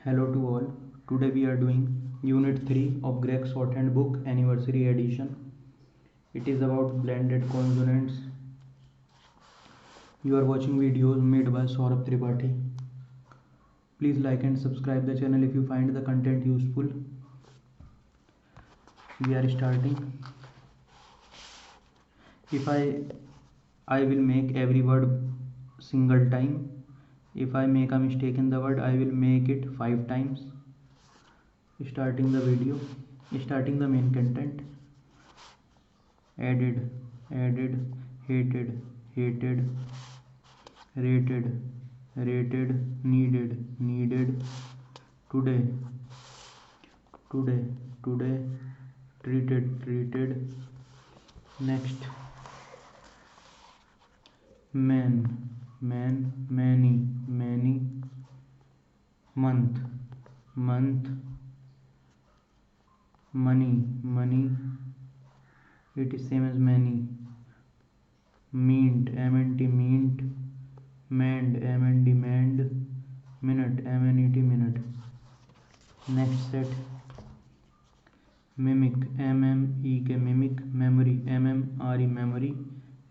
Hello to all. Today we are doing Unit 3 of Gregg Shorthand book Anniversary Edition. It is about blended consonants. You are watching videos made by Saurabh Tripathi. Please like and subscribe the channel if you find the content useful. We are starting. If I will make every word single time. If I make a mistake in the word, I will make it 5 times. Starting the video, starting the main content. Added, hated, rated, needed, today, treated, next, man, many, month, money, it is same as many, meant, mend, minute, next set, mimic, mimic, memory, memory,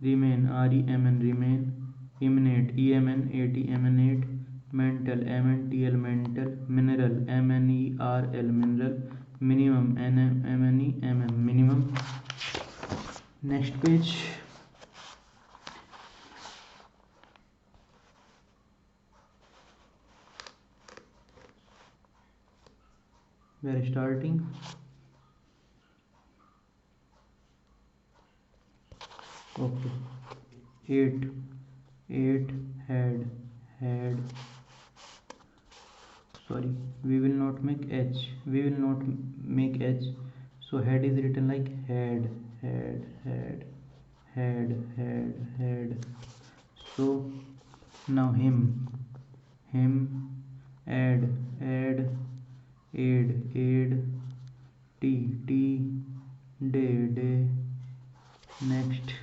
remain, emanate, emanate, mental, mental, mineral, mineral, minimum, minimum. Next page. We are starting. Okay. Eight, had. Sorry, we will not make H. So head is written like had. So now him, add, aid, tea, day, next.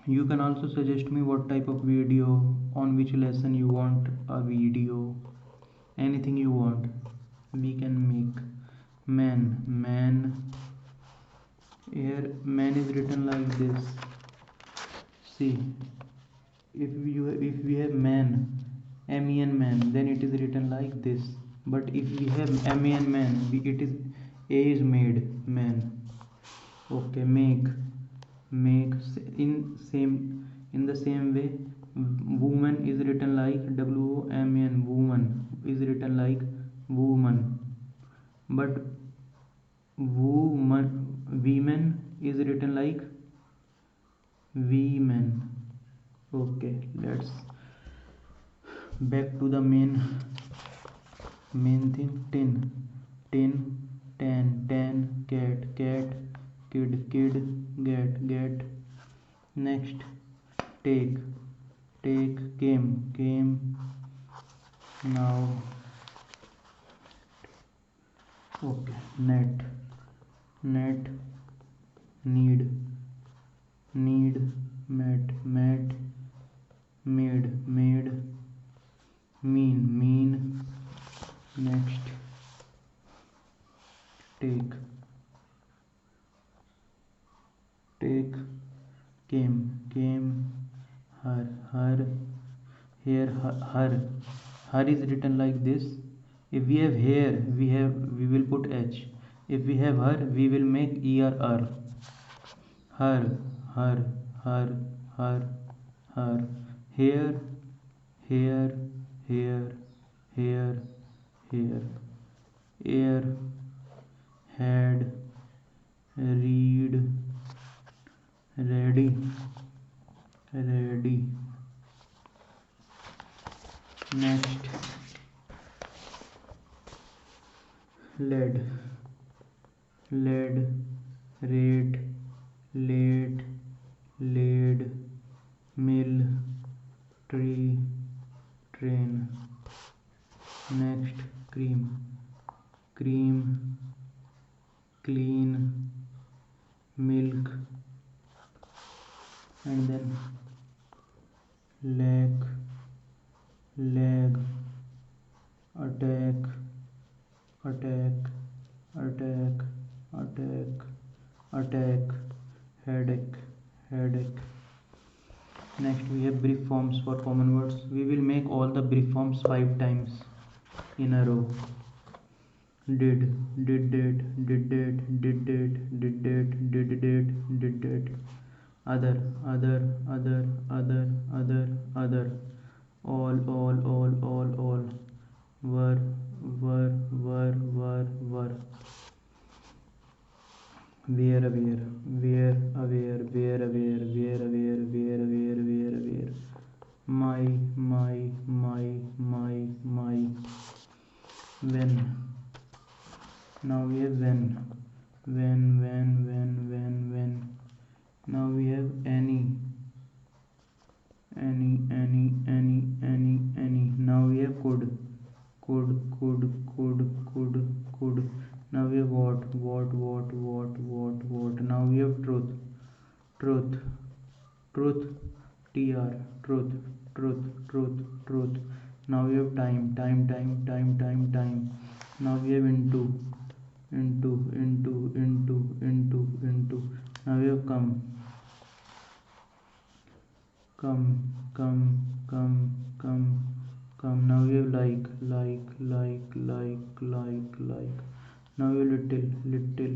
You can also suggest me what type of video, on which lesson you want a video, anything you want, we can make. Man, here man is written like this. See, if we have man, man, then it is written like this. But if we have man, it is A is made, man. Okay, make in the same way. Woman is written like WOMAN, woman is written like woman, but women is written like women. Okay, let's back to the main thing. Tan, cat, kid, get. Next, take, came, now. Okay, net, need, met, made, mean. Next, take, came, her, here, her is written like this. If we have here, we will put H. If we have her, we will make ER. Her, here, air, had, read, ready, next, led, rate, late, laid, mill, tree, train. Next, cream, clean, milk, and then lack, leg, attack, attack, attack, attack, attack, headache, headache. Next we have brief forms for common words. We will make all the brief forms 5 times in a row. Did, did that, did that, did that, did that, did that, did that. Other, other, other, other, other, other. All, all. Were, were, were. Where, aware, where, aware, where, aware, where, aware, where, aware, where, aware. My. When. Now we have when. When. Now we have any. Now we have could. Now we have what. Now we have truth. Truth. Tr. Truth. Now we have time. Now we have into. Now we have come. Now we have like. Now we have little.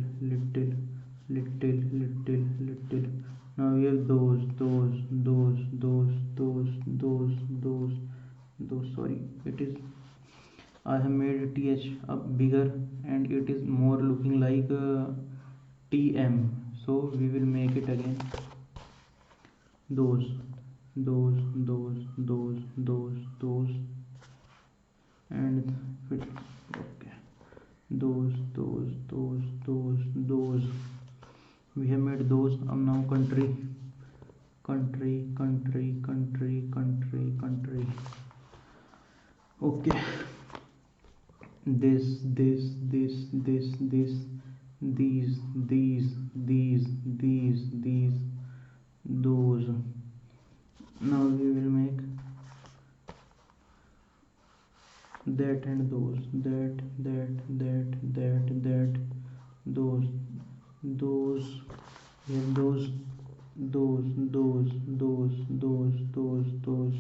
Now we have those. Sorry, it is, I have made th up bigger and it is more looking like tm, so we will make it again. Those and okay, those. We have made those. Now country. Okay, this, these, those. Now we will make that and those. That, those. We have those.